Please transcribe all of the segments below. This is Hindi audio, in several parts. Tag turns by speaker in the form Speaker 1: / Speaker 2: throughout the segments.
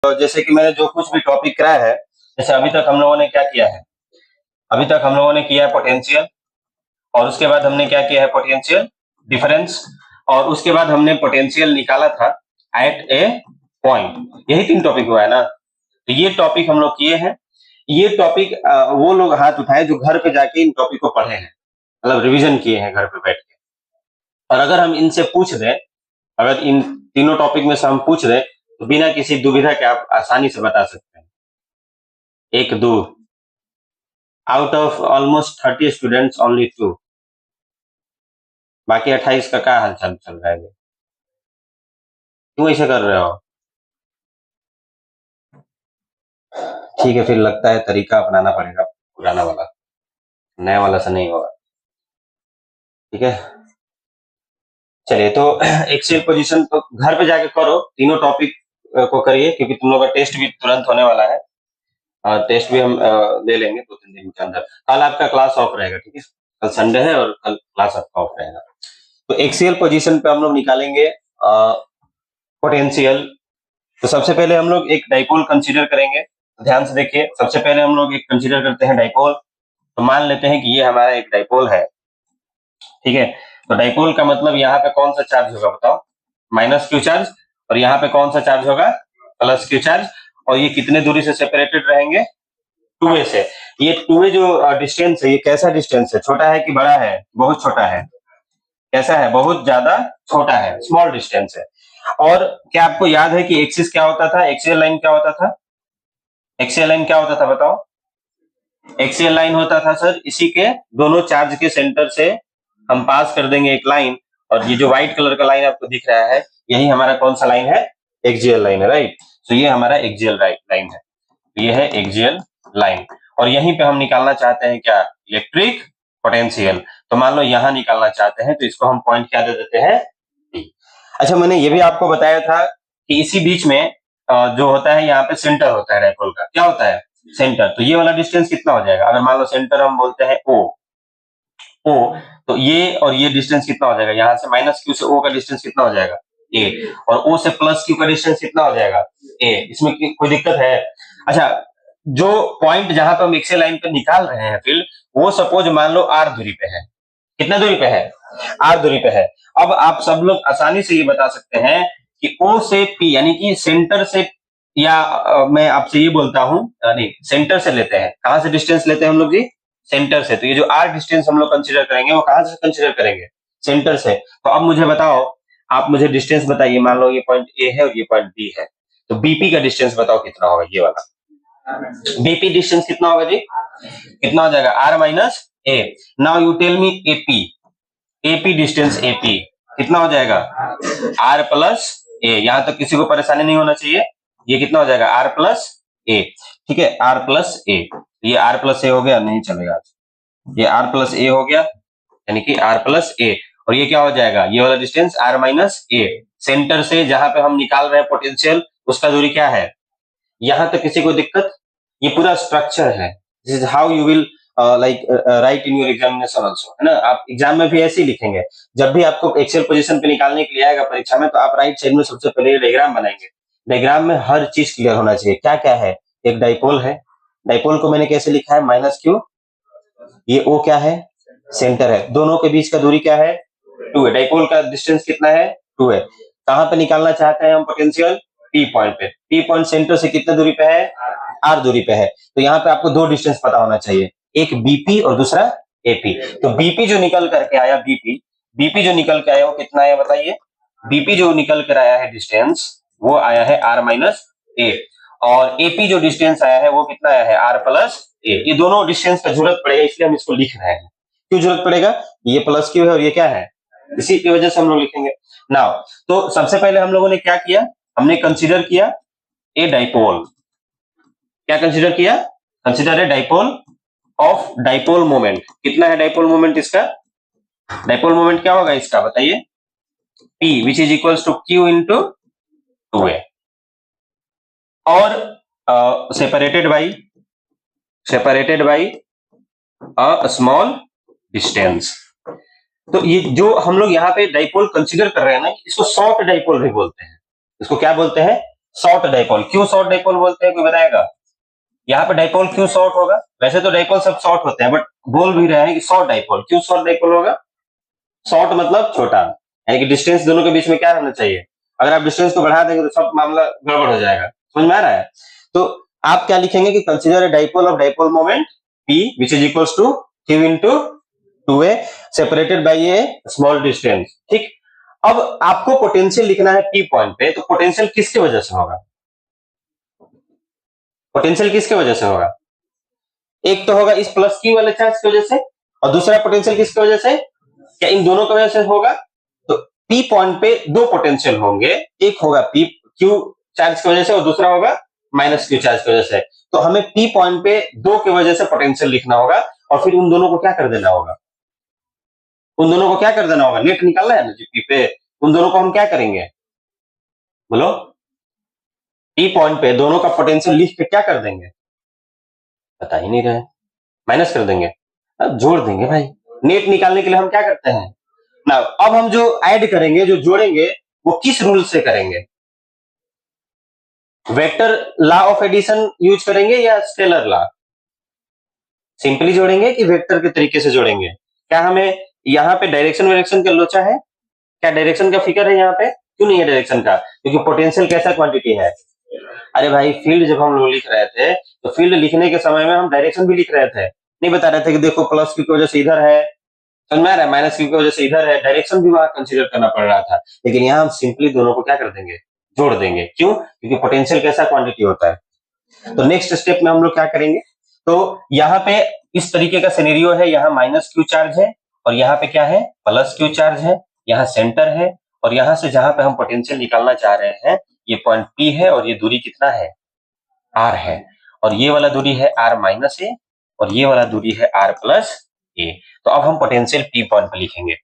Speaker 1: तो जैसे कि मैंने जो कुछ भी टॉपिक कराया है, जैसे अभी तक हम लोगों ने क्या किया है, अभी तक हम लोगों ने किया है पोटेंशियल, और उसके बाद हमने क्या किया है, पोटेंशियल डिफरेंस, और उसके बाद हमने पोटेंशियल निकाला था एट ए पॉइंट। यही 3 टॉपिक हुआ है ना। तो ये टॉपिक हम लोग किए हैं। ये टॉपिक वो लोग हाथ उठाए जो घर पे जाके इन टॉपिक को पढ़े हैं, मतलब रिवीजन किए हैं घर पे बैठ के। और अगर हम इनसे पूछ दें, अगर इन तीनों टॉपिक में से हम पूछ दें, तो बिना किसी दुविधा के आप आसानी से बता सकते हैं। 1-2 out of almost 30 students only 2, बाकी 28 का क्या हाल चाल चल रहा है? क्यों ऐसे कर रहे हो? ठीक है, फिर लगता है तरीका अपनाना पड़ेगा पुराना वाला, नया वाला से नहीं होगा। ठीक है, चलिए। तो एक्सेल पोजीशन तो घर पे जाके करो, तीनों टॉपिक को करिए, क्योंकि तुम लोग का टेस्ट भी तुरंत होने वाला है। टेस्ट भी हम ले लेंगे 2-3 दिन के अंदर। कल आपका क्लास ऑफ रहेगा, ठीक है? कल संडे है और कल क्लास आपका ऑफ रहेगा। तो एक्सेल पोजीशन पे हम लोग निकालेंगे पोटेंशियल। तो सबसे पहले हम लोग एक डाइपोल कंसीडर करेंगे। ध्यान से देखिए, सबसे पहले हम लोग एक कंसीडर करते हैं डाइपोल। तो मान लेते हैं कि ये हमारा एक डाइपोल है, ठीक है? तो डाइपोल का मतलब यहाँ पे कौन सा चार्ज होगा बताओ? Minus Q charge. और यहाँ पे कौन सा चार्ज होगा? Plus Q charge. और ये कितने दूरी से सेपरेटेड रहेंगे? 2a से। ये 2a जो डिस्टेंस है, ये कैसा डिस्टेंस है? छोटा है कि बड़ा है? बहुत छोटा है। कैसा है? बहुत ज्यादा छोटा है, स्मॉल डिस्टेंस है। और क्या आपको याद है कि एक्सिस क्या होता था, एक्सियल लाइन क्या होता था? एक्सियल लाइन क्या होता था बताओ? एक्सियल लाइन होता था सर, इसी के दोनों चार्ज के सेंटर से हम पास कर देंगे एक लाइन, और ये जो व्हाइट कलर का लाइन आपको दिख रहा है, यही हमारा कौन सा लाइन है? एक्सियल लाइन है, राइट? तो ये हमारा एक्सियल लाइन है, ये है एक्सियल लाइन। और यहीं पे हम निकालना चाहते हैं क्या? Electric potential. तो मान लो यहां निकालना चाहते हैं, तो इसको हम पॉइंट क्या दे देते हैं? P। अच्छा, मैंने ये भी आपको बताया था कि इसी बीच में जो होता है, यहाँ पे सेंटर होता है डाइपोल का। क्या होता है? सेंटर। तो ये वाला डिस्टेंस कितना हो जाएगा? अगर मान लो सेंटर हम बोलते हैं O, तो ये और ये डिस्टेंस कितना हो जाएगा? यहाँ से माइनस क्यू से O का डिस्टेंस कितना हो जाएगा? A। और O से प्लस क्यू का डिस्टेंस कितना हो जाएगा? A। इसमें कोई दिक्कत है? अच्छा, जो पॉइंट जहां पर हम एक्सियल लाइन पे निकाल रहे हैं फील्ड, वो सपोज मान लो R दूरी पे है। कितना दूरी पे है? R दूरी पे है। अब आप सब लोग आसानी से ये बता सकते हैं कि O से P, यानी कि सेंटर से, या मैं आपसे ये बोलता हूं, नहीं, सेंटर से लेते हैं। कहां से डिस्टेंस लेते हैं हम लोग जी? सेंटर से। तो ये जो R डिस्टेंस हम लोग कंसीडर करेंगे, वो कहां से कंसीडर करेंगे? सेंटर से। तो अब मुझे बताओ, आप मुझे डिस्टेंस बताइए। मान लो ये पॉइंट A है और ये पॉइंट B है, तो BP का डिस्टेंस बताओ कितना होगा? ये वाला BP डिस्टेंस कितना होगा जी? कितना हो जाएगा? R minus A। Now you tell me AP distance AP कितना हो जाएगा? R plus A। यहां तक किसी को परेशानी नहीं होना चाहिए। ये कितना हो जाएगा? R plus A। ठीक है, R प्लस A। ये R प्लस A हो गया, नहीं चलेगा। ये R प्लस A हो गया, यानी कि R प्लस A। और ये क्या हो जाएगा? ये वाला distance R minus A। Centre से जहां पे हम निकाल रहे हैं पोटेंशियल, उसका दूरी क्या है? यहां तक किसी को दिक्कत? ये पूरा स्ट्रक्चर है। This is how you will write in your examination also, है ना? आप एग्जाम में भी ऐसे ही लिखेंगे। जब भी आपको एक्सेल पोजीशन पे निकालने के लिए आएगा परीक्षा में, तो आप राइट साइड में सबसे पहले डायग्राम बनाएंगे। डायग्राम में हर चीज क्लियर होना चाहिए। क्या क्या है? एक डाइपोल है, डाइपोल को मैंने कैसे लिखा है? Minus Q. ये O क्या है? सेंटर है। दोनों के बीच का दूरी क्या है? 2 है। डाइपोल का डिस्टेंस कितना है? 2 है। कहां पे निकालना चाहते हैं हम पोटेंशियल? P पॉइंट पे। P पॉइंट सेंटर से कितने दूरी पे है? R दूरी पे है। तो यहाँ पे आपको 2 डिस्टेंस पता होना चाहिए, एक BP और दूसरा AP। तो BP जो निकल करके आया, BP जो निकल के आया वो कितना आया बताइए? BP जो निकल कर आया है डिस्टेंस, वो आया है R माइनस A। और AP जो डिस्टेंस आया है वो कितना आया है? R plus A। ये दोनों डिस्टेंस का जरूरत पड़ेगा, इसलिए हम इसको लिख रहे हैं। क्यों जरूरत पड़ेगा? ये प्लस क्यू है और ये क्या है? इसी की वजह से हम लोग लिखेंगे। नाउ, तो सबसे पहले हम लोगों ने क्या किया? हमने कंसीडर किया ए डाइपोल। क्या कंसीडर किया? Consider a dipole of dipole moment. कितना है डाइपोल मोमेंट इसका? डाइपोल मोमेंट क्या होगा इसका बताइए? P which is equals to Q into 2A। और separated by a small distance. तो ये जो हम लोग यहाँ पे डाइपोल कंसीडर कर रहे हैं ना, इसको शॉर्ट डाइपोल भी बोलते हैं। इसको क्या बोलते हैं? Short dipole. क्यों शॉर्ट डाइपोल बोलते हैं, कोई बताएगा? यहाँ पे डाइपोल क्यों शॉर्ट होगा? वैसे तो डाइपोल सब शॉर्ट होते हैं, बट बोल भी रहे हैं कि शॉर्ट डाइपोल। क्यों शॉर्ट डाइपोल होगा? शॉर्ट मतलब छोटा, यानी कि डिस्टेंस दोनों के बीच में क्या रहना चाहिए। अगर आप डिस्टेंस को बढ़ा देंगे तो सब मामला गड़बड़ हो जाएगा। समझ में आ रहा है? तो आप क्या लिखेंगे कि consider a dipole of dipole moment P which is equals to Q into 2A separated by a small distance। ठीक, अब आपको पोटेंशियल लिखना है P पॉइंट पे, तो पोटेंशियल किसके वजह से होगा? पोटेंशियल किसके वजह से होगा? एक तो होगा इस प्लस Q वाले चार्ज की वजह से, और दूसरा पोटेंशियल किसकी वजह से? क्या इन दोनों की वजह से होगा? तो P पॉइंट पे दो पोटेंशियल होंगे, एक होगा P Q चार्ज की वजह से और दूसरा होगा माइनस Q चार्ज की वजह से। तो हमें P पॉइंट पे दो की वजह से पोटेंशियल लिखना होगा, और फिर उन दोनों को क्या कर देना होगा? उन दोनों को क्या कर देना होगा? नेट निकालना है ना P पे, उन दोनों को हम क्या करेंगे बोलो? P पॉइंट पे दोनों का पोटेंशियल लिख के क्या कर देंगे? बता ही नहीं रहे। माइनस कर देंगे, अब जोड़ देंगे भाई। नेट निकालने के लिए हम क्या करते हैं ना, अब हम जो ऐड करेंगे, जो जोड़ेंगे, वो किस रूल से करेंगे? Vector law of addition use करेंगे या स्केलर लॉ? सिंपली जोड़ेंगे कि वेक्टर के तरीके से जोड़ेंगे? क्या हमें यहाँ पे डायरेक्शन वायरेक्शन का लोचा है? क्या डायरेक्शन का फिकर है यहाँ पे? क्यों नहीं है डायरेक्शन का? क्योंकि पोटेंशियल कैसा क्वांटिटी है? अरे भाई, फील्ड जब हम लोग लिख रहे थे तो फील्ड लिखने के समय में हम डायरेक्शन भी लिख रहे थे, नहीं बता रहे थे कि देखो प्लस की वजह से इधर है, समझ में आ रहा है, माइनस की वजह से इधर है, डायरेक्शन भी वहां कंसीडर करना पड़ रहा था। लेकिन यहाँ हम सिंपली दोनों को क्या कर देंगे? जोड़ देंगे। क्यों? क्योंकि पोटेंशियल कैसा क्वांटिटी होता है। तो नेक्स्ट स्टेप में हम लोग क्या करेंगे, तो यहाँ पे इस तरीके का सिनेरियो है, यहाँ माइनस Q चार्ज है और यहाँ पे क्या है? प्लस Q चार्ज है। यहाँ सेंटर है, और यहाँ से जहां पे हम पोटेंशियल निकालना चाह रहे हैं ये पॉइंट P है, और ये दूरी कितना है? R है। और ये वाला दूरी है R माइनस ए, और ये वाला दूरी है R प्लस ए। तो अब हम पोटेंशियल P पॉइंट पे लिखेंगे।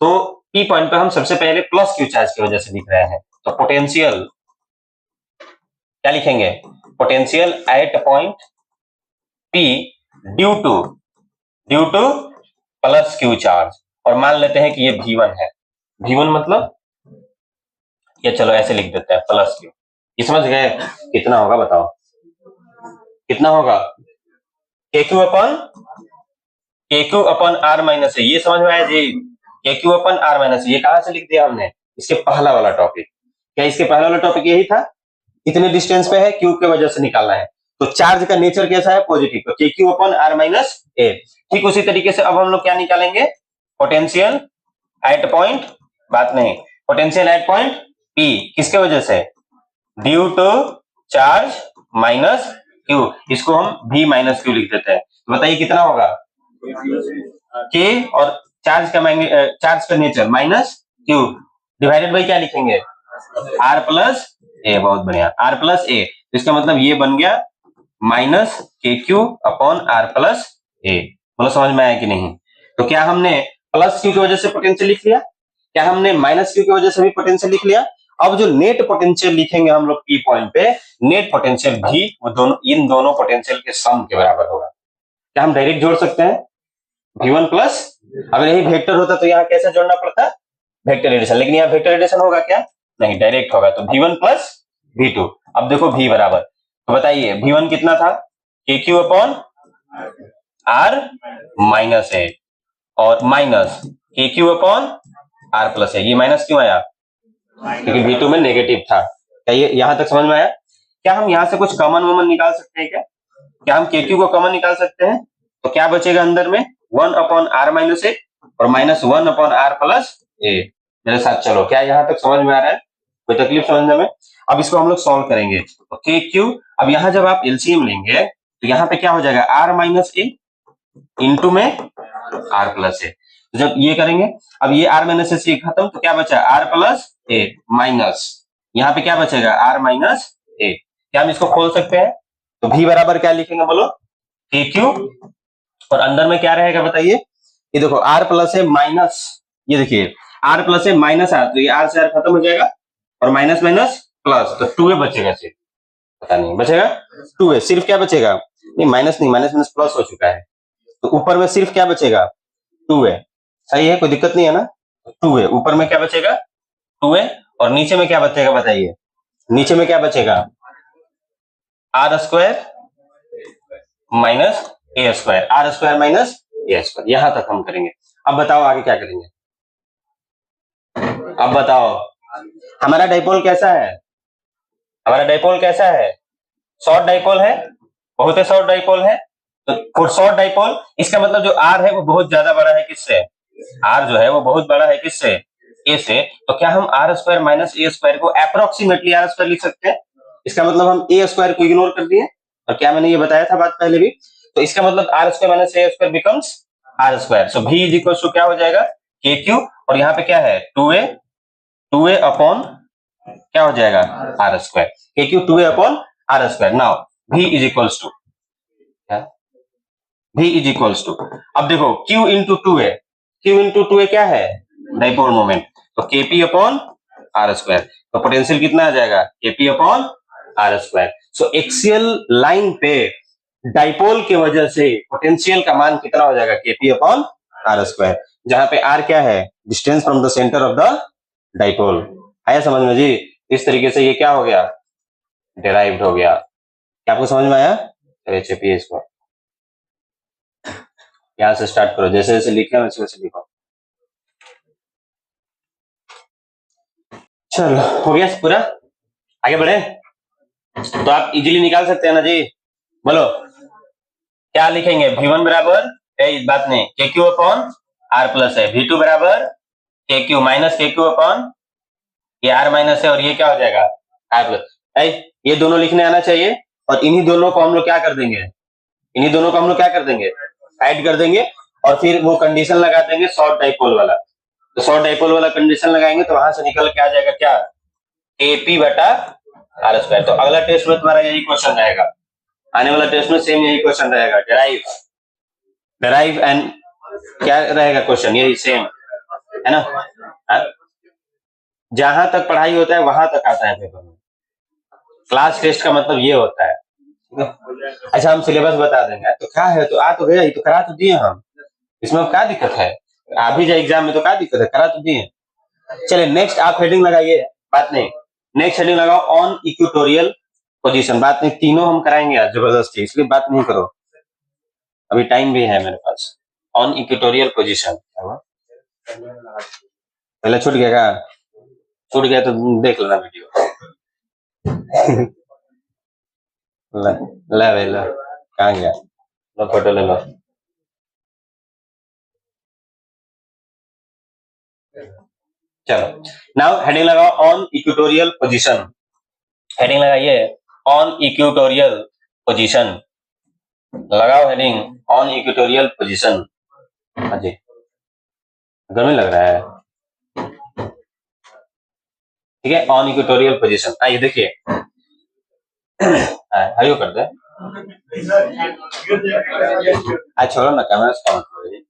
Speaker 1: तो P पॉइंट पे हम सबसे पहले प्लस Q चार्ज की वजह से लिख रहे हैं, तो पोटेंशियल क्या लिखेंगे? Potential at point P due to plus Q charge, और मान लेते हैं कि ये V1 है। V1 मतलब ये, चलो ऐसे लिख देते हैं प्लस Q। ये समझ गए? कितना होगा बताओ, कितना होगा? KQ अपन R माइनस है, ये समझ में आया जी? KQ अपन R माइनस, ये कहां से लिख दिया हमने? इसके पहला वाला टॉपिक। क्या इसके पहला वाला टॉपिक यही था? इतने डिस्टेंस पे है, Q के वजह से निकालना है, तो चार्ज का नेचर कैसा है? पॉजिटिव, तो KQ अपन R माइनस ए। ठीक उसी तरीके से अब हम लोग क्या निकालेंगे? पोटेंशियल एट पॉइंट, बात नहीं, पोटेंशियल एट पॉइंट P किसके वजह से? Due to charge minus Q, इसको हम V माइनस Q लिख देते हैं। तो बताइए कितना होगा? K और चार्ज का nature minus Q divided by क्या लिखेंगे? R प्लस ए। बहुत बढ़िया, R प्लस ए। तो इसका मतलब ये बन गया minus KQ upon R plus A. बोलो समझ में आया कि नहीं? तो क्या हमने प्लस Q की वजह से पोटेंशियल लिख लिया? क्या हमने माइनस Q की वजह से भी पोटेंशियल लिख लिया? अब जो नेट पोटेंशियल लिखेंगे हम लोग P पॉइंट पे, नेट पोटेंशियल भी वो दोनों, इन दोनों पोटेंशियल के सम के बराबर होगा। क्या हम डायरेक्ट जोड़ सकते हैं? V1 प्लस, अगर यही वेक्टर होता तो यहाँ कैसे जोड़ना पड़ता? Vector addition. लेकिन यहाँ वेक्टर एडिशन होगा क्या? नहीं, डायरेक्ट होगा। तो V1 प्लस V2। अब देखो V बराबर, तो बताइए V1 कितना था? KQ upon R minus A, और minus KQ upon R plus A. ये माइनस क्यों आया? क्योंकि V2 में नेगेटिव था। क्या ये यहां तक समझ में आया? क्या हम यहां से कुछ कॉमन वॉमन निकाल सकते हैं? क्या हम KQ को कॉमन निकाल सकते हैं? तो क्या बचेगा अंदर में? 1 अपॉन R माइनस ए और माइनस 1 अपॉन R प्लस ए। मेरे साथ चलो, क्या यहां तक समझ में आ रहा है? कोई तकलीफ समझने में? अब इसको हम लोग सॉल्व करेंगे। तो KQ, अब यहां जब आप एलसीएम लेंगे तो यहाँ पे क्या हो जाएगा? R माइनस ए इंटू में R प्लस ए। तो जब ये करेंगे, अब ये R माइनस से खत्म, तो क्या बचा? R प्लस ए माइनस, यहाँ पे क्या बचेगा? R माइनस ए। क्या हम इसको खोल सकते हैं? तो V बराबर क्या लिखेंगे बोलो? KQ, और अंदर में क्या रहेगा बताइए? ये देखो R प्लस ए माइनस, ये देखिए R प्लस ए माइनस R, तो ये R से R खत्म हो जाएगा, और माइनस माइनस प्लस, तो 2A बचेगा सिर्फ। पता नहीं बचेगा 2A, सिर्फ क्या बचेगा? नहीं माइनस नहीं, माइनस माइनस प्लस हो चुका है, तो ऊपर में सिर्फ क्या बचेगा? 2A। सही है, कोई दिक्कत नहीं है ना? 2A ऊपर में क्या बचेगा? 2A, और नीचे में क्या बचेगा बताइए? नीचे में क्या बचेगा, आर स्क्वायर माइनस ए स्क्वायर, आर स्क्वायर माइनस ए स्क्वायर। यहां तक हम करेंगे। अब बताओ आगे क्या करेंगे। अब बताओ हमारा डाइपोल कैसा है, हमारा डाइपोल कैसा है, शॉर्ट डाइपोल है, बहुत ही शॉर्ट डाइपोल है। तो फॉर शॉर्ट डाइपोल इसका मतलब जो आर है वो बहुत ज्यादा बड़ा है किससे, आर जो है वो बहुत बड़ा है किससे, ए से। तो क्या हम आर स्क्वायर माइनस ए स्क्वायर को अप्रोक्सीमेटली आर स्क्वायर लिख सकते हैं। इसका मतलब हम ए स्क्वायर को इग्नोर कर दिए, और क्या मैंने ये बताया था बात पहले भी। तो इसका मतलब R square minus A square becomes R square. So V is equal to क्या हो जाएगा, के क्यू, और यहाँ पे क्या है 2a अपॉन क्या हो जाएगा r square, k q 2a upon r square. Now v is equals to, v is equals to, अब देखो q into 2a, q into 2a क्या है डाइपोल मोमेंट, तो kp अपॉन आर स्क्वायर। तो पोटेंशियल कितना आ जाएगा, kp upon r square. So axial line पे डाइपोल की वजह से पोटेंशियल का मान कितना हो जाएगा, kp अपॉन आर स्क्वायर, जहां पे r क्या है, distance from the centre of the dipole. आया समझ में जी। इस तरीके से ये क्या हो गया, डेराइव्ड हो गया। क्या आपको समझ में आया, चलिए छपिए इसको, यहां से स्टार्ट करो, जैसे जैसे लिखे वैसे वैसे लिखो। चलो हो गया पूरा, आगे बढ़े। तो आप इजीली निकाल सकते हैं ना जी, बोलो क्या लिखेंगे, v1 बराबर इस बात नहीं के क्यू अपॉन आर प्लस है, v2 बराबर के Q minus k Q upon ये आर माइनस है, और ये क्या हो जाएगा आर प्लस। ये दोनों लिखने आना चाहिए, और इन्हीं दोनों को हम लोग क्या कर देंगे, इन्हीं दोनों को हम लोग क्या कर देंगे, ऐड कर देंगे, और फिर वो कंडीशन लगा देंगे शॉर्ट डाइपोल वाला। तो शॉर्ट डाइपोल वाला कंडीशन लगाएंगे तो वहां से निकल के आ जाएगा क्या, एपी बटा आर स्क्वायर। तो अगला टेस्ट में तुम्हारा यही क्वेश्चन रहेगा, आने वाला टेस्ट में सेम यही क्वेश्चन रहेगा, डेराइव एंड क्या रहेगा क्वेश्चन, यही सेम है ना। जहां तक पढ़ाई होता है वहां तक आता है पेपर में, क्लास टेस्ट का मतलब ये होता है। अच्छा हम सिलेबस बता देंगे, तो क्या है, तो आ तो गया, तो करा तो दिए हम, इसमें क्या दिक्कत है, आ भी जाए एग्जाम में तो क्या दिक्कत है, करा तो दिए। चलिए नेक्स्ट आप हेडिंग लगाइए, बात नहीं, नेक्स्ट हेडिंग लगाओ ऑन इक्वेटोरियल पोजीशन। बात नहीं, तीनों हम कराएंगे आज जबरदस्ती, इसलिए बात नहीं करो, अभी टाइम भी है मेरे पास। ऑन इक्वेटोरियल पोजीशन पहले छूट गया क्या, छूट गया तो देख लेना वीडियो। ले भाई लो, कहाँ गया, लो फोटो ले लो। चलो नाउ हेडिंग लगाओ ऑन इक्वेटोरियल पोजीशन, हेडिंग लगाइए ऑन इक्वेटोरियल पोजीशन, लगाओ हेडिंग ऑन इक्वेटोरियल पोजीशन। हाँ जी गर्मी लग रहा है, ठीक है, ऑन इक्वेटोरियल पोजीशन। आइए देखिए आइयो कर दे, आज छोड़ो ना कैमरा का मतलब,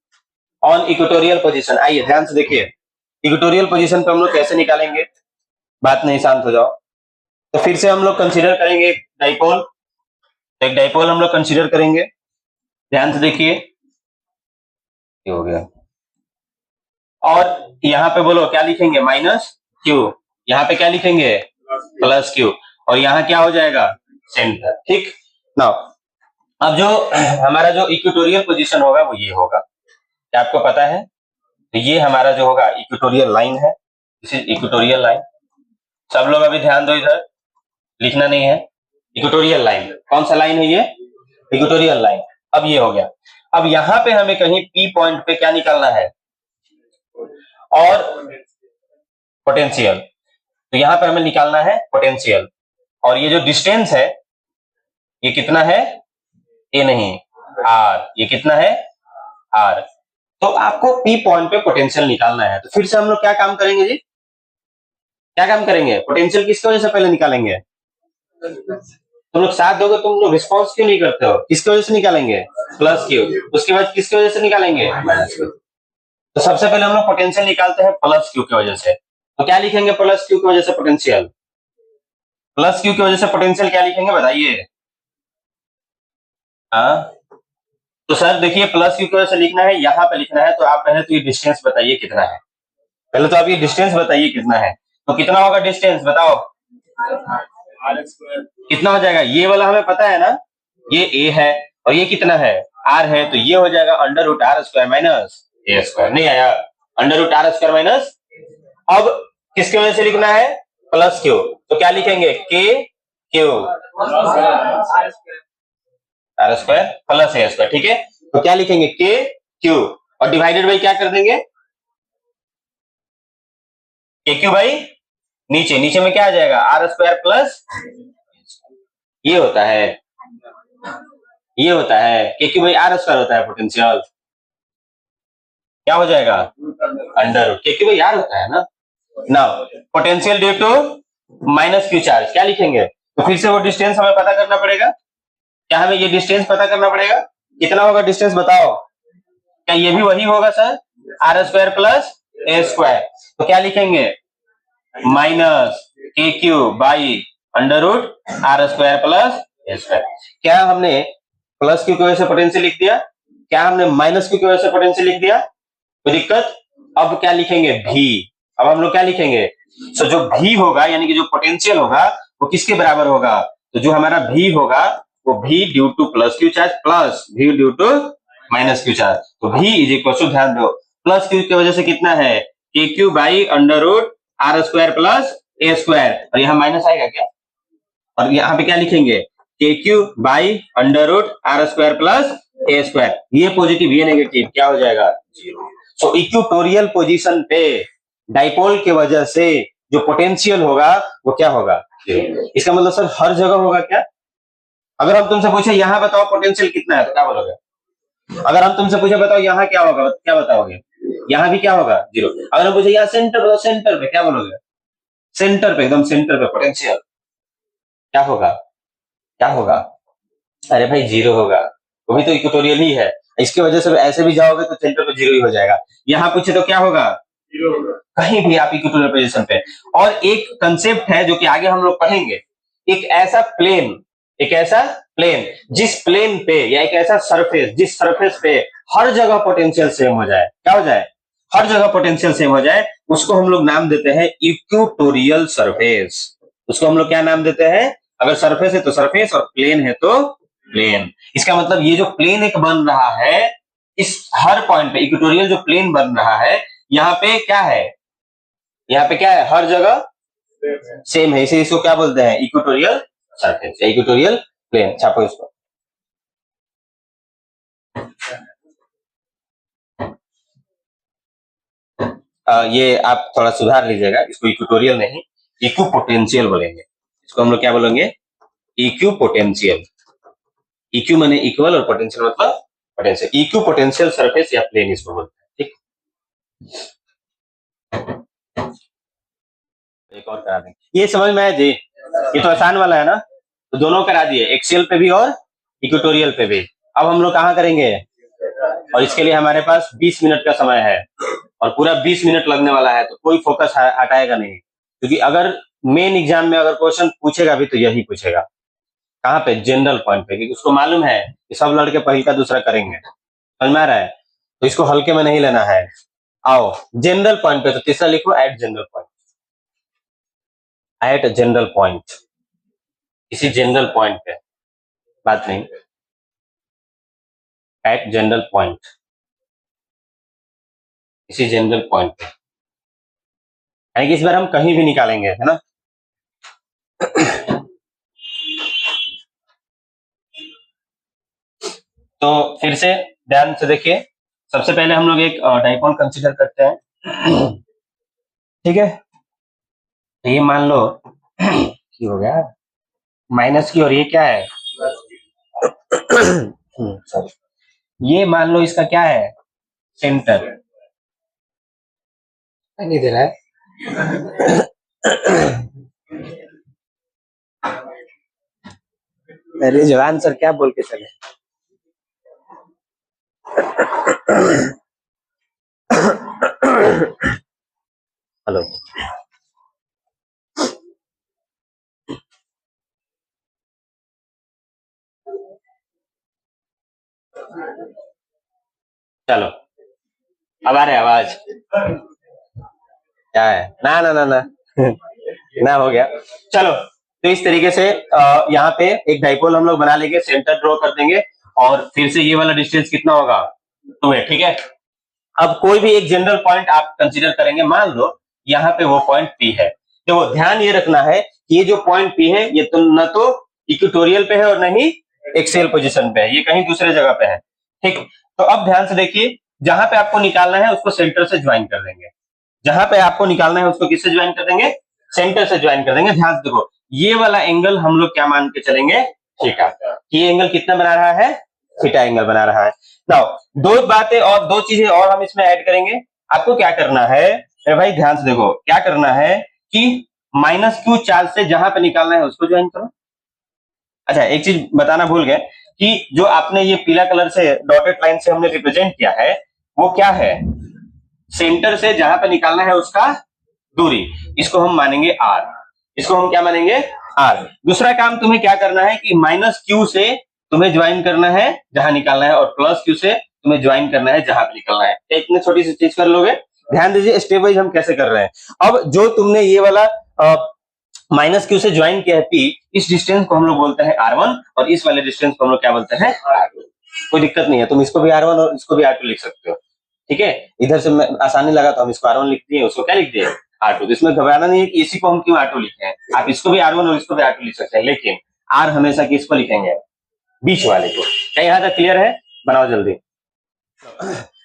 Speaker 1: ऑन इक्वेटोरियल पोजीशन। आइए ध्यान से देखिए, इक्वेटोरियल पोजीशन पे हम लोग कैसे निकालेंगे, बात नहीं, शांत हो जाओ। तो फिर से हम लोग कंसीडर करेंगे एक डाइपोल, तो एक डाइपोल हम लोग कंसीडर करेंगे, ध्यान से देखिए, ये हो गया, और यहाँ पे बोलो क्या लिखेंगे, माइनस क्यू, यहाँ पे क्या लिखेंगे प्लस क्यू, और यहाँ क्या हो जाएगा सेंटर, ठीक ना। अब जो हमारा जो इक्वेटोरियल पोजीशन होगा वो ये होगा, क्या आपको पता है, तो ये हमारा जो होगा इक्वेटोरियल लाइन है, दिस इज इक्वेटोरियल लाइन। सब लोग अभी ध्यान दो, इधर लिखना नहीं है, इक्वेटोरियल लाइन, कौन सा लाइन है ये, इक्वेटोरियल लाइन। अब ये हो गया, अब यहाँ पे हमें कहीं पी पॉइंट पे क्या निकालना है, और पोटेंशियल, तो यहाँ पे हमें निकालना है पोटेंशियल, और ये जो डिस्टेंस है ये कितना है, ए नहीं आर, ये कितना है आर। तो आपको पी पॉइंट पे पोटेंशियल निकालना है, तो फिर से हम लोग क्या काम करेंगे जी, क्या काम करेंगे, पोटेंशियल किसकी वजह से पहले निकालेंगे, तुम लोग साथ दोगे, तुम लोग रिस्पॉन्स क्यों नहीं करते हो, किसकी वजह से निकालेंगे प्लस क्यू, उसके बाद किसकी वजह से निकालेंगे माइनस क्यू। तो सबसे पहले हम लोग पोटेंशियल निकालते हैं प्लस क्यू की वजह से, तो क्या लिखेंगे प्लस क्यू की वजह से पोटेंशियल, प्लस क्यू की वजह से पोटेंशियल क्या लिखेंगे बताइए। हाँ तो सर देखिए प्लस क्यू की वजह से लिखना है, यहाँ पे लिखना है, तो आप पहले तो ये डिस्टेंस बताइए कितना है, पहले तो आप ये डिस्टेंस बताइए कितना है, तो कितना होगा डिस्टेंस बताओ, कितना हो जाएगा, ये वाला हमें पता है ना, ये ए है और ये कितना है, आर है, तो ये हो जाएगा under root r square minus ए स्क्वायर। नहीं आया, under root r square minus, अब किसके वजह से लिखना है, प्लस क्यू, तो क्या लिखेंगे, k Q R square plus a square. ठीक है, तो क्या लिखेंगे, के क्यू और डिवाइडेड बाई क्या कर देंगे, के क्यू बाई नीचे, नीचे में क्या आ जाएगा, आर स्क्वायर प्लस, ये होता है, ये होता है k q by are square होता है पोटेंशियल, क्या हो जाएगा, under root k q by r होता है ना। Now potential due to minus Q charge, क्या लिखेंगे, तो फिर से वो डिस्टेंस हमें पता करना पड़ेगा, क्या हमें ये डिस्टेंस पता करना पड़ेगा, कितना होगा डिस्टेंस बताओ, क्या ये भी वही होगा sir, r square plus a square, तो क्या लिखेंगे, minus k q by under root r square plus a square. क्या हमने प्लस क्यू की वजह से पोटेंशियल लिख दिया, क्या हमने माइनस क्यू की वजह से पोटेंशियल लिख दिया, कोई दिक्कत। अब क्या लिखेंगे, भी, अब हम लोग क्या लिखेंगे, सो जो भी होगा यानी कि जो पोटेंशियल होगा वो किसके बराबर होगा, तो जो हमारा भी होगा वो V due to plus Q charge plus V due to minus Q charge, तो भी इज इक्वल टू, ध्यान दो प्लस क्यू की वजह से कितना है, k q by under root r square plus a square, और यहाँ माइनस आएगा क्या, और यहाँ पे क्या लिखेंगे, k q by under root r square plus a square, ये पॉजिटिव ये नेगेटिव क्या हो जाएगा, जीरो। सो इक्वेटोरियल पोजीशन पे डाइपोल की वजह से जो पोटेंशियल होगा वो क्या होगा, जीरो। इसका मतलब सर हर जगह होगा क्या, अगर हम तुमसे पूछे यहाँ बताओ पोटेंशियल कितना है तो क्या बोलोगे, अगर हम तुमसे पूछे बताओ यहाँ क्या होगा, क्या बताओगे, यहाँ भी क्या होगा, जीरो। अगर हम पूछे यहाँ सेंटर बताओ, सेंटर पे क्या बोलोगे, सेंटर पे, एकदम सेंटर पे पोटेंशियल क्या होगा, क्या होगा, अरे भाई जीरो होगा, वो भी तो इक्वेटोरियल ही है, इसकी वजह से ऐसे भी जाओगे तो सेंटर पे जीरो ही हो जाएगा, यहाँ पूछे तो क्या होगा, जीरो होगा, कहीं भी आप इक्वेटोरियल पोजीशन पे। और एक कंसेप्ट है जो कि आगे हम लोग पढ़ेंगे, एक ऐसा प्लेन, एक ऐसा प्लेन जिस प्लेन पे या एक ऐसा सरफेस जिस सरफेस पे हर जगह पोटेंशियल सेम हो जाए, क्या हो जाए, हर जगह पोटेंशियल सेम हो जाए, उसको हम लोग नाम देते हैं इक्वेटोरियल सरफेस। उसको हम लोग क्या नाम देते हैं, अगर सरफेस है तो सरफेस और प्लेन है तो प्लेन। इसका मतलब ये जो प्लेन एक बन रहा है इस हर पॉइंट पे, इक्वेटोरियल जो प्लेन बन रहा है यहाँ पे क्या है, यहाँ पे क्या है, हर जगह सेम है, इसे इसको क्या बोलते हैं, इक्वेटोरियल सरफेस या इक्वेटोरियल प्लेन। छापो इसको, ये आप थोड़ा सुधार लीजिएगा, इसको इक्वेटोरियल नहीं इक्यू पोटेंशियल बोलेंगे, इसको हम लोग क्या बोलेंगे, इक्यू पोटेंशियल। इक्यू माने इक्वल और पोटेंशियल मतलब पोटेंशियल, इक्यू पोटेंशियल सरफेस या प्लेन इसको बोलते हैं। ठीक, एक और करा देंगे, ये समझ में आया जी, ये तो आसान वाला है ना, तो दोनों करा दिए, एक्सियल पे भी और इक्वेटोरियल पे भी। अब हम लोग कहाँ करेंगे, और इसके लिए हमारे पास 20 मिनट का समय है और पूरा 20 मिनट लगने वाला है, तो कोई फोकस हटाएगा नहीं, क्योंकि अगर मेन एग्जाम में अगर क्वेश्चन पूछेगा भी तो यही पूछेगा, कहाँ पे, जनरल पॉइंट पे, क्योंकि उसको मालूम है कि सब लड़के पहले का दूसरा करेंगे, समझ में आ रहा है, तो इसको हल्के में नहीं लेना है। आओ जनरल पॉइंट पे, तो तीसरा लिखो at general point, at general point, किसी जनरल पॉइंट पे, बात नहीं, एट जनरल पॉइंट, किसी जनरल पॉइंट पे, यानी कि इस बार हम कहीं भी निकालेंगे, है ना। तो फिर से ध्यान से देखिए, सबसे पहले हम लोग एक डाइपोल कंसीडर करते हैं, ठीक है, तो ये मान लो की हो गया माइनस की, और ये क्या है, सॉरी, ये मान लो इसका क्या है, सेंटर, नहीं दे रहा है, मेरी जवान सर क्या बोल के चले, हेलो, चलो अब आ रहे आवाज, क्या है, ना ना ना ना ना हो गया। चलो, तो इस तरीके से यहाँ पे एक डाइपोल हम लोग बना लेंगे, सेंटर ड्रॉ कर देंगे और फिर से ये वाला डिस्टेंस कितना होगा, 2 है। ठीक है, अब कोई भी एक जनरल पॉइंट आप कंसीडर करेंगे, मान लो यहाँ पे वो पॉइंट पी है। तो ध्यान ये रखना है कि ये जो पॉइंट पी है ये तो न तो इक्वेटोरियल पे है और न ही एक्सियल पोजीशन पे है, ये कहीं दूसरे जगह पे है। ठीक, तो अब ध्यान से देखिए, जहां पे आपको निकालना है उसको सेंटर से ज्वाइन कर देंगे, जहां पे आपको निकालना है उसको किससे ज्वाइन कर देंगे, सेंटर से ज्वाइन कर देंगे। ध्यान से देखो, ये वाला एंगल हम लोग क्या मान के चलेंगे, थीटा। ये एंगल कितना बना रहा है, थीटा एंगल बना रहा है। नाउ दो बातें और दो चीजें और हम इसमें ऐड करेंगे। आपको क्या करना है भाई, ध्यान से देखो, क्या करना है कि -q चार्ज से जहां पे निकालना है उसको ज्वाइन करो। अच्छा, एक चीज बताना भूल गए कि जो आपने ये पीला कलर से डॉटेड लाइन से हमने रिप्रेजेंट किया है वो क्या है, सेंटर से जहां पे निकालना है उसका दूरी, इसको हम मानेंगे r, इसको हम क्या मानेंगे, r। दूसरा काम तुम्हें क्या करना है कि -q से तुम्हें ज्वाइन करना है जहां निकालना है और +q से तुम्हें ज्वाइन करना है जहां पे निकलना है। इतनी छोटी सी चीज कर लोगे। ध्यान दीजिए स्टेप वाइज हम कैसे कर रहे हैं। अब जो तुमने ये वाला -q से ज्वाइन किया है p, इस डिस्टेंस को हम लोग बोलते हैं r1 और इस वाले डिस्टेंस को हम लोग क्या बोलते हैं, r2। कोई दिक्कत नहीं है, तुम इसको भी r1 और इसको भी r2 लिख सकते हो। ठीक है, इधर से आसानी लगा तो हम इसको r1 लिख दिए, उसको क्या लिख दिए, r2। तो इसमें घबराना नहीं है कि इसी को हम क्यों r2 लिखे हैं, आप इसको भी r1 और इसको भी r2 लिख सकते हैं, लेकिन r हमेशा किसको लिखेंगे, बीच वाले को। क्या यहाँ तक क्लियर है, बनाओ जल्दी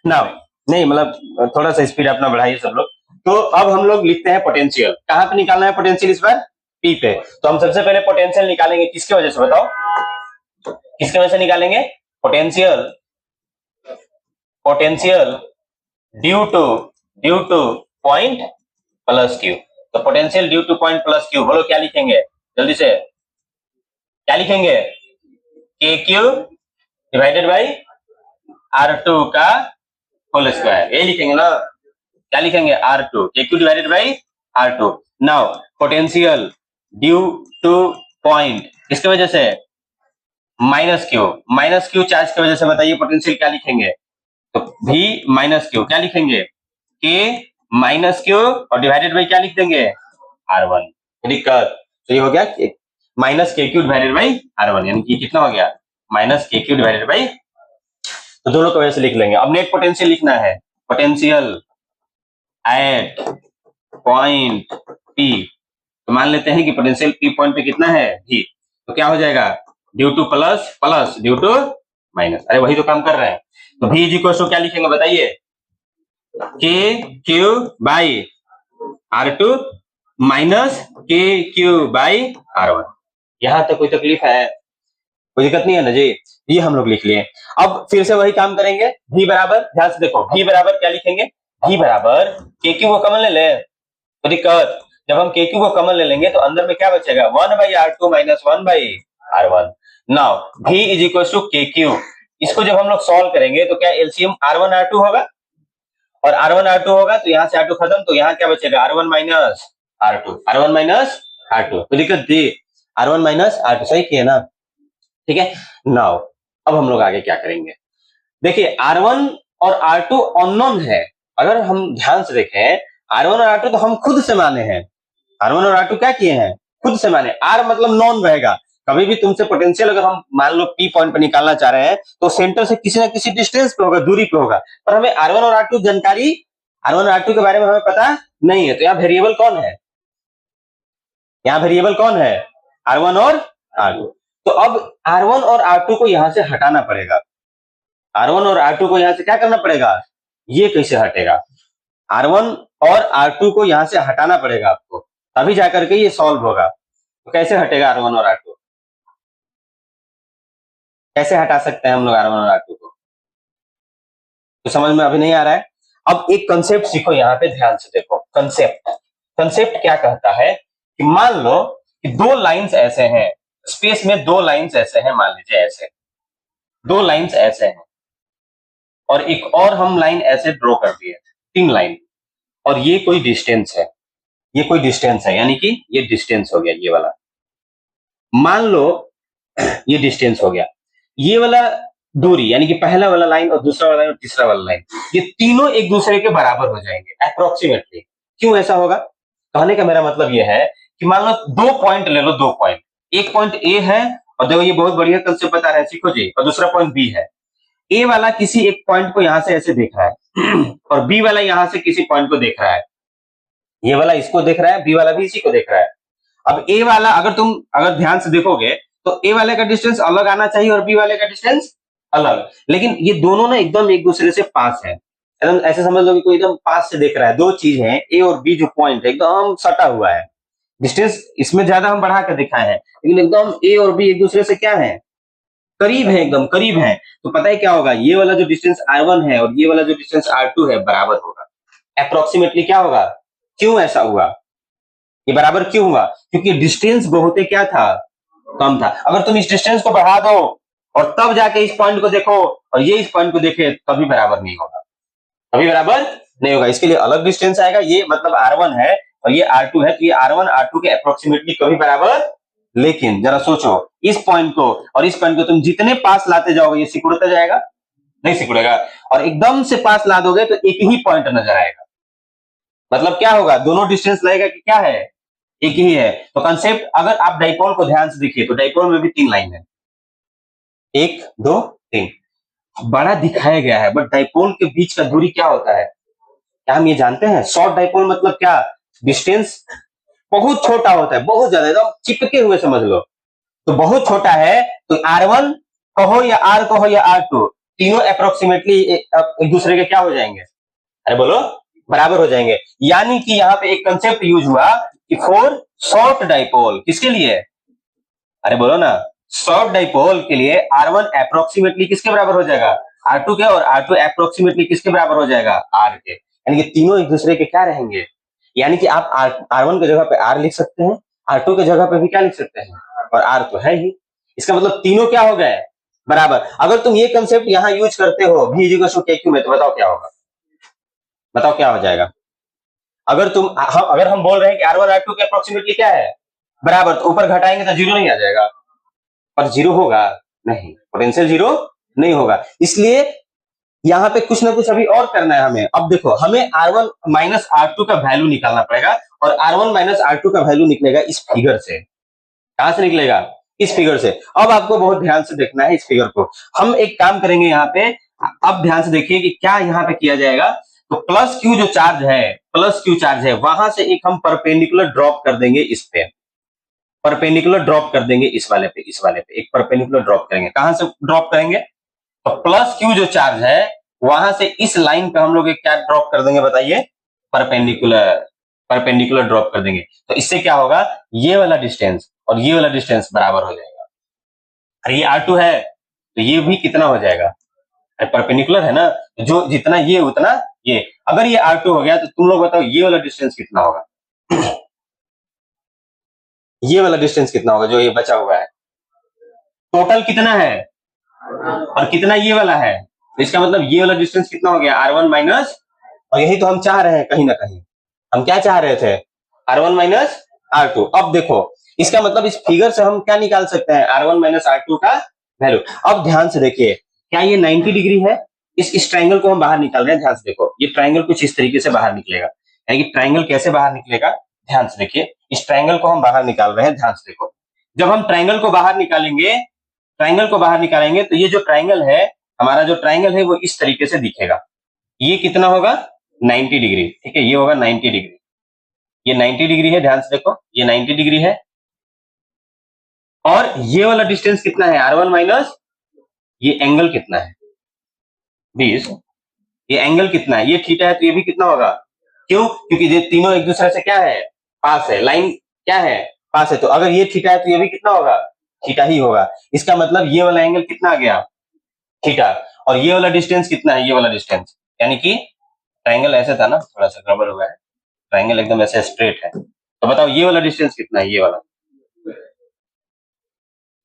Speaker 1: ना। नहीं मतलब थोड़ा सा स्पीड अपना बढ़ाइए सब लोग। तो अब हम लोग लिखते हैं पोटेंशियल, कहां पे निकालना है पोटेंशियल इस बार, पी पे। तो हम सबसे पहले पोटेंशियल निकालेंगे, किसके वजह से बताओ, किसके वजह से निकालेंगे, potential, potential due to point plus Q. तो potential due to point plus Q, बोलो क्या लिखेंगे जल्दी से, क्या लिखेंगे, k Q divided by R2 का होल स्क्वायर, ये लिखेंगे ना, क्या लिखेंगे, R2, के Q divided by R2। Now potential due to point किसके वजह से, -q चार्ज की वजह से, बताइए पोटेंशियल क्या लिखेंगे, तो v -q, क्या लिखेंगे, k -q और डिवाइडेड बाई क्या लिख देंगे, R1। दिक्कत, तो ये हो गया -kq डिवाइडेड बाई R1, यानी कि कितना हो गया, -kq डिवाइडेड बाई, तो दोनों को वैसे लिख लेंगे। अब नेट पोटेंशियल लिखना है, पोटेंशियल एट पॉइंट P, तो मान लेते हैं कि पोटेंशियल P पॉइंट पे कितना है, v, तो क्या हो जाएगा, due to plus plus due to minus, अरे वही तो काम कर रहे हैं। तो v इक्वल टू क्या लिखेंगे बताइए, के q by R2 minus k q by R1। यहां तक कोई तकलीफ है, कोई दिक्कत नहीं है ना जी, ये हम लोग लिख लिए। अब फिर से वही काम करेंगे, v बराबर, ध्यान से देखो, v बराबर क्या लिखेंगे, v बराबर के क्यू को कॉमन ले ले, तो दिक्कत, जब हम के क्यू को कॉमन ले लेंगे तो अंदर में क्या बचेगा, 1/R2 minus 1/R1। Now v is equal to k q, इसको जब हम लोग सॉल्व करेंगे तो क्या एलसीएम R1 R2 होगा, और R1 R2 होगा तो यहाँ से R2 खत्म, तो यहाँ क्या बचेगा, R1 minus R2, R1 minus R2, कोई दिक्कत थी, R1 माइनस R2, सही किए ना। ठीक है, नाउ अब हम लोग आगे क्या करेंगे, देखिए R1 और R2 अननोन है। अगर हम ध्यान से देखें, R1 और R2 तो हम खुद से माने हैं, R1 और R2 क्या किए हैं, खुद से माने। R मतलब नॉन रहेगा, कभी भी तुमसे पोटेंशियल अगर हम मान लो P पॉइंट पे निकालना चाह रहे हैं तो सेंटर से किसी ना किसी डिस्टेंस पे होगा, दूरी पे होगा, पर हमें R1 और R2 जानकारी, R1 और R2 के बारे में हमें पता नहीं है। तो यहाँ वेरिएबल कौन है, यहाँ वेरिएबल कौन है, R1 और R2। तो अब R1 और R2 को यहां से हटाना पड़ेगा, R1 और R2 को यहां से क्या करना पड़ेगा, ये कैसे हटेगा, R1 और R2 को यहां से हटाना पड़ेगा आपको, तभी जाकर के ये सॉल्व होगा। तो कैसे हटेगा R1 और R2, कैसे हटा सकते हैं हम लोग R1 और R2 को, तो समझ में अभी नहीं आ रहा है। अब एक कंसेप्ट सीखो, यहाँ पे ध्यान से देखो, कंसेप्ट क्या कहता है कि मान लो कि दो लाइंस ऐसे हैं, स्पेस में दो लाइंस ऐसे हैं, मान लीजिए ऐसे दो लाइंस ऐसे हैं और एक और हम लाइन ऐसे ड्रॉ कर दिए, 3 लाइन, और ये कोई डिस्टेंस है, ये कोई डिस्टेंस है, यानी कि ये डिस्टेंस हो गया, ये वाला मान लो ये डिस्टेंस हो गया, ये वाला दूरी यानी कि पहला वाला लाइन और दूसरा वाला लाइन और तीसरा वाला लाइन, ये तीनों एक दूसरे के बराबर हो जाएंगे अप्रोक्सीमेटली। क्यों ऐसा होगा, कहने का मेरा मतलब ये है कि मान लो 2 पॉइंट ले लो, 2 पॉइंट, एक पॉइंट ए है और देखो ये बहुत बढ़िया कंसेप्ट बता रहे हैं, सीखो जी, और दूसरा पॉइंट बी है। ए वाला किसी एक पॉइंट को यहां से ऐसे देख रहा है और बी वाला यहां से किसी पॉइंट को देख रहा है, ये वाला इसको देख रहा है, बी वाला भी इसी को देख रहा है। अब ए वाला अगर ध्यान से देखोगे तो ए वाले का डिस्टेंस अलग आना चाहिए और बी वाले का डिस्टेंस अलग, लेकिन ये दोनों ना एकदम एक दूसरे से पास है, एकदम ऐसे समझ लो कि कोई एकदम पास से देख रहा है। दो चीज है, ए और बी जो पॉइंट है एकदम सटा हुआ है, डिस्टेंस इसमें ज्यादा हम बढ़ा कर दिखाए हैं, लेकिन एकदम ए और बी एक दूसरे से क्या है, करीब है, एकदम करीब है। तो पता है क्या होगा, ये वाला जो डिस्टेंस r1 है और ये वाला जो डिस्टेंस r2 है बराबर होगा, अप्रोक्सीमेटली क्या होगा। क्यों ऐसा हुआ, ये बराबर क्यों हुआ, क्योंकि डिस्टेंस बहुत क्या था, कम था। अगर तुम इस डिस्टेंस को बढ़ा दो और तब जाके इस पॉइंट को देखो और ये इस पॉइंट को देखे, कभी बराबर नहीं होगा, कभी बराबर नहीं होगा। इसके लिए अलग डिस्टेंस आएगा, ये मतलब r1 है और ये r2 है, तो ये r1 r2 के अप्रोक्सीमेटली कभी बराबर। लेकिन जरा सोचो, इस पॉइंट को और इस पॉइंट को तुम जितने पास लाते जाओगे ये सिकुड़ता जाएगा, नहीं सिकुड़ेगा, और एकदम से पास ला दोगे तो एक ही पॉइंट नजर आएगा। मतलब क्या होगा, दोनों डिस्टेंस लगेगा कि क्या है, एक ही है। तो कंसेप्ट, अगर आप डाइपोल को ध्यान से देखिए तो डाइपोल में भी 3 लाइन है, 1 2 3, बड़ा दिखाया गया है, बट डाइपोल के बीच का दूरी क्या होता है, क्या हम ये जानते हैं। शॉर्ट डाइपोल मतलब क्या, डिस्टेंस बहुत छोटा होता है, बहुत ज्यादा, एकदम चिपके हुए समझ लो, तो बहुत छोटा है। तो r1 कहो या r कहो या r2, तीनों अप्रोक्सीमेटली एक दूसरे के क्या हो जाएंगे, अरे बोलो, बराबर हो जाएंगे। यानी कि यहाँ पे एक कंसेप्ट यूज हुआ कि फॉर शॉर्ट डाइपोल, किसके लिए, अरे बोलो ना, शॉर्ट डाइपोल के लिए r1 अप्रोक्सीमेटली किसके बराबर हो जाएगा, r2 के, और r2 अप्रोक्सीमेटली किसके बराबर हो जाएगा, r के। यानी कि तीनों एक दूसरे के क्या रहेंगे, यानी कि आप r1 की जगह पे r लिख सकते हैं, r2 की जगह पे भी क्या लिख सकते हैं, और r तो है ही। इसका मतलब तीनों क्या हो गए, बराबर। अगर तुम ये कंसेप्ट यहाँ यूज करते हो v इक्वल टू kq में, तो बताओ क्या होगा, बताओ क्या हो जाएगा। अगर हम बोल रहे हैं कि r1 r2 के अप्रोक्सीमेटली क्या है, बराबर, तो ऊपर घटाएंगे तो जीरो नहीं आ जाएगा, पर जीरो होगा नहीं, पोटेंशियल जीरो नहीं होगा। इसलिए यहाँ पे कुछ ना कुछ अभी और करना है हमें। अब देखो, हमें r1 माइनस r2 का वैल्यू निकालना पड़ेगा, और r1 माइनस r2 का वैल्यू निकलेगा इस फिगर से। कहां से निकलेगा, इस फिगर से। अब आपको बहुत ध्यान से देखना है इस फिगर को। हम एक काम करेंगे यहाँ पे, अब ध्यान से देखिए कि क्या यहाँ पे किया जाएगा। तो प्लस क्यू जो चार्ज है, प्लस क्यू चार्ज है, वहां से एक हम परपेंडिकुलर ड्रॉप कर देंगे इस पे, परपेंडिकुलर ड्रॉप कर देंगे इस वाले पे, इस वाले पे एक परपेंडिकुलर ड्रॉप करेंगे। कहां से ड्रॉप करेंगे, तो प्लस क्यू जो चार्ज है वहां से इस लाइन पे हम लोग एक क्या ड्रॉप कर देंगे बताइए, परपेंडिकुलर, परपेंडिकुलर ड्रॉप कर देंगे। तो इससे क्या होगा, ये वाला डिस्टेंस और ये वाला डिस्टेंस बराबर हो जाएगा। अरे ये R2 है तो ये भी कितना हो जाएगा, परपेंडिकुलर है ना, जो जितना ये उतना ये। अगर ये R2 हो गया तो तुम लोग बताओ ये वाला डिस्टेंस कितना होगा ये वाला डिस्टेंस कितना होगा जो ये बचा हुआ है, टोटल कितना है और कितना ये वाला है। तो इसका मतलब ये वाला डिस्टेंस कितना हो गया, r1 माइनस, और यही तो हम चाह रहे हैं कहीं ना कहीं, हम क्या चाह रहे थे, r1 माइनस r2। अब देखो, इसका मतलब इस फिगर से हम क्या निकाल सकते हैं, r1 माइनस r2 का वैल्यू। अब ध्यान से देखिए, क्या ये 90 डिग्री है, इस ट्राइंगल को हम बाहर निकाल रहे हैं, ध्यान से देखो, ये ट्राइंगल कुछ इस तरीके से बाहर निकलेगा। यानी कि ट्राइंगल कैसे बाहर निकलेगा, ध्यान से देखिए, इस ट्राइंगल को हम बाहर निकाल रहे हैं, ध्यान से देखो। जब हम ट्राइंगल को बाहर निकालेंगे, ट्राइंगल को बाहर निकालेंगे तो ये जो ट्राइंगल है, हमारा जो ट्राइंगल है वो इस तरीके से दिखेगा। ये कितना होगा, 90 डिग्री, ठीक है, ये होगा 90 डिग्री, ये 90 डिग्री है, ध्यान से देखो, ये 90 डिग्री है। और ये वाला डिस्टेंस कितना है, r1 माइनस, ये एंगल कितना है 20, ये एंगल कितना है, ये थीटा है, तो ये भी कितना होगा। क्यों, क्योंकि ये तीनों एक दूसरे से क्या है, पास है, लाइन क्या है, पास है। तो अगर ये थीटा है तो ये भी कितना होगा, थीटा ही होगा। इसका मतलब ये वाला एंगल कितना आ गया, थीटा। और ये वाला डिस्टेंस कितना है, ये वाला डिस्टेंस, यानी कि ट्राइंगल ऐसे था ना, थोड़ा सा गड़बड़ हुआ है, ट्राइंगल एकदम ऐसे स्ट्रेट है। तो बताओ ये वाला डिस्टेंस कितना है, ये वाला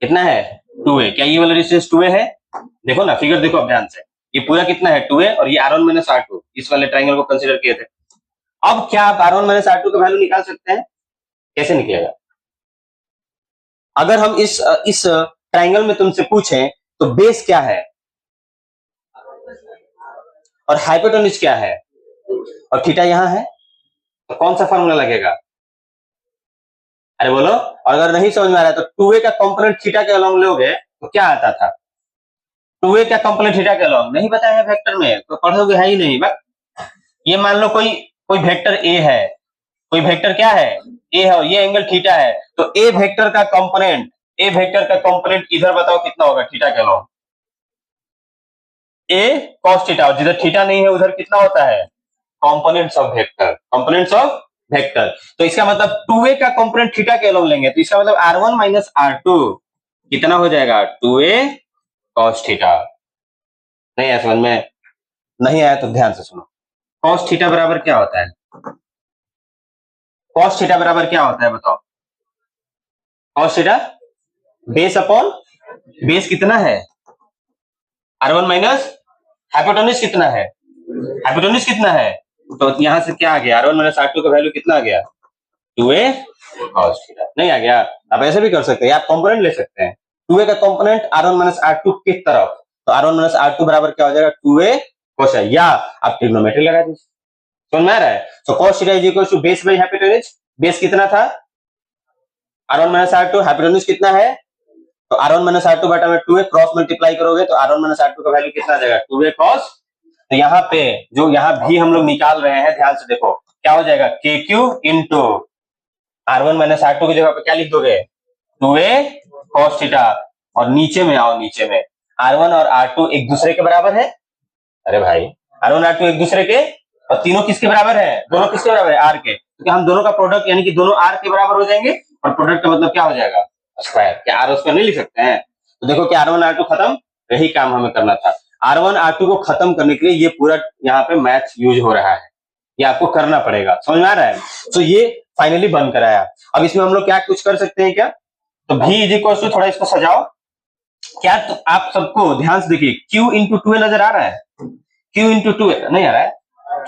Speaker 1: कितना है, 2a। क्या ये वाला डिस्टेंस 2a है, देखो ना फिगर देखो अब ध्यान से, ये पूरा कितना है 2a, और ये r1 माइनस r2, इस वाले ट्राइंगल को कंसीडर किए थे। अब क्या आप r1 माइनस r2 का वैल्यू निकाल सकते हैं, कैसे निकलेगा। अगर हम इस ट्राइंगल में तुमसे पूछें तो बेस क्या है और हाइपोटेन्यूज क्या है, और थीटा यहाँ है, तो कौन सा फॉर्मूला लगेगा, अरे बोलो, और अगर नहीं समझ में आ रहा है तो 2a का कंपोनेंट थीटा के अलॉन्ग लोगे तो क्या आता था? 2a का कंपोनेंट थीटा के अलॉन्ग नहीं बताया है वेक्टर में तो पढ़ोगे है ही नहीं। बस ये मान लो कोई कोई वेक्टर a है, कोई वेक्टर क्या है a है, ये एंगल थीटा है, तो a वेक्टर का कंपोनेंट इधर बताओ कितना होगा थीटा के अलॉन्ग? a cos थीटा, और जिधर थीटा नहीं है उधर कितना होता है? Components of vector. तो इसका मतलब 2a का कंपोनेंट थीटा के अलॉन्ग लेंगे तो इसका मतलब r1 माइनस r2 कितना हो जाएगा? 2a cos theta. नहीं आया समझ में? नहीं आया तो ध्यान से सुनो। cos थीटा बराबर क्या होता है? cos थीटा बराबर क्या होता है बताओ? cos theta base upon base कितना है? r1 माइनस हाइपोटेन्यूज कितना है? हाइपोटेन्यूज कितना है? तो यहां से क्या आ गया? r1 माइनस r2 का वैल्यू कितना आ गया? 2a cos theta. नहीं आ गया? आप ऐसे भी कर सकते हैं, आप कंपोनेंट ले सकते हैं 2a का कंपोनेंट r1 माइनस r2 की तरफ, तो r1 माइनस r2 बराबर क्या हो जाएगा? 2a cos, या आप ट्रिग्नोमेट्री लगा दीजिए। समझ में आ रहा है? तो cos theta is equal to base by hypotenuse. Base कितना था? r1 माइनस r2, हाइपोटेन्यूज कितना है? तो r1 माइनस r2 बटा में 2a क्रॉस मल्टीप्लाई करोगे तो r1 माइनस r2 का वैल्यू कितना आ जाएगा? 2a cos। तो यहाँ पे जो यहाँ भी हम लोग निकाल रहे हैं, ध्यान से देखो क्या हो जाएगा? kq into r1 minus r2 की जगह पे क्या लिख दोगे? 2a cos theta. और नीचे में आओ, नीचे में r1 और r2 एक दूसरे के बराबर है। अरे भाई r1 r2 एक दूसरे के, और तीनों किसके बराबर है? दोनों किसके बराबर है? r के। तो हम दोनों का प्रोडक्ट यानी कि दोनों r के बराबर हो जाएंगे, और प्रोडक्ट का मतलब क्या हो जाएगा? स्क्वायर। क्या r स्क्वायर नहीं लिख सकते हैं? तो देखो कि r1 r2 खत्म, यही काम हमें करना था। r1 r2 को खत्म करने के लिए ये पूरा यहाँ पे मैथ यूज हो रहा है, ये आपको करना पड़ेगा। समझ में आ रहा है? तो ये फाइनली बन कर आया। अब इसमें हम लोग क्या कुछ कर सकते हैं क्या? तो v इज इक्वल टू, थोड़ा इसको सजाओ क्या, तो आप सबको ध्यान से देखिए, q इंटू 2a नजर आ रहा है? q इंटू 2a नहीं आ रहा है?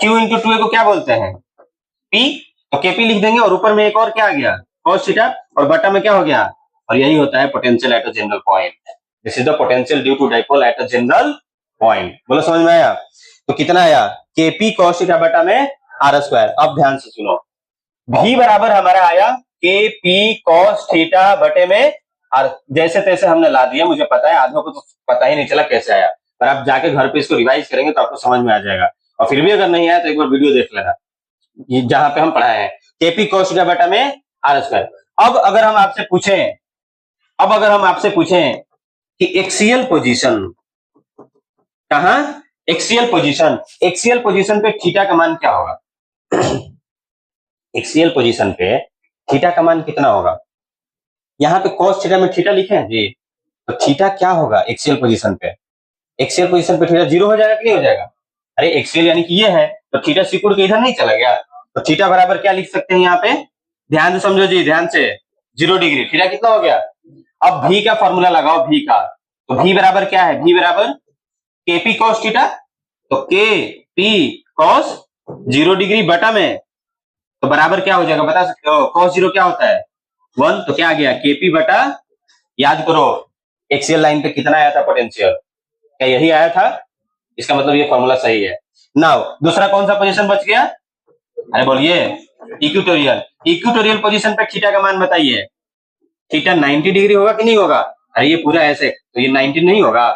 Speaker 1: q इंटू 2a को क्या बोलते हैं? p। तो kp लिख देंगे, और ऊपर में एक और क्या आ गया? cos थीटा, और बटा में क्या हो गया? और यही होता है potential at a general point. This is the potential due to dipole at a general point. बोलो समझ में आया? तो कितना आया? kp cos थीटा बटा में r स्क्वायर। अब ध्यान से सुनो, v बराबर हमारा आया kp cos थीटा बटे में r। जैसे तैसे हमने ला दिया, मुझे पता है आदमियों को तो पता ही नहीं चला कैसे आया, पर आप जाके घर पे इसको रिवाइज करेंगे तो आपको समझ में आ जाएगा। और फिर भी अगर नहीं आया तो एक बार वीडियो देख लेना, जहां पे हम पढ़ाए हैं kp cos थीटा बटा में r स्क्वायर। अब अगर हम आपसे पूछें कि एक्सियल पोजीशन कहां? एक्सियल पोजीशन पे थीटा का मान क्या होगा? एक्सियल पोजीशन पे थीटा का मान कितना होगा? यहाँ पे cos थीटा में थीटा लिखे हैं जी, तो थीटा क्या होगा एक्सियल पोजीशन पे? एक्सियल पोजीशन पे थीटा 0 हो जाएगा कि नहीं हो जाएगा? अरे एक्सियल यानी कि ये है, तो थीटा सिकुड़ के इधर नहीं चला गया, तो थीटा बराबर क्या लिख सकते हैं यहाँ पे? ध्यान से समझो जी, ध्यान से। 0 डिग्री। थीटा कितना हो गया? अब v का फॉर्मूला लगाओ, v का। तो v बराबर क्या है? v बराबर kp cos थीटा, तो kp cos 0 डिग्री बटा में, तो बराबर क्या हो जाएगा बता सकते हो? cos 0 क्या होता है? 1। तो क्या आ गया? kp बटा, याद करो एक्सियल लाइन पे कितना आया था पोटेंशियल? क्या यही आया था? इसका मतलब ये फॉर्मूला सही है। नाउ दूसरा कौन सा पोजीशन बच गया? अरे बोलिए, इक्वेटोरियल पोजीशन पे थीटा का मान बताइए। थीटा 90 डिग्री होगा कि नहीं होगा? अरे ये पूरा ऐसे, तो ये 90 नहीं होगा?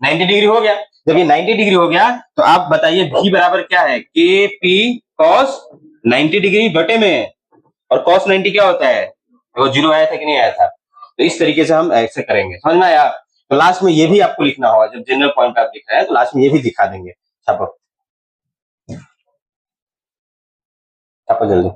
Speaker 1: 90 डिग्री हो गया। जब ये 90 डिग्री हो गया तो आप बताइए v बराबर क्या है? kp cos 90 डिग्री बटे में, और cos 90 क्या होता है? वो 0 आया था कि नहीं आया था? तो इस तरीके से हम ऐसे करेंगे। समझ में आया? तो लास्ट में ये भी आपको लिखना होगा, जब जनरल पॉइंट आप लिख रहे हैं तो लास्ट में ये भी दिखा देंगे। छापो छापो जल्दी।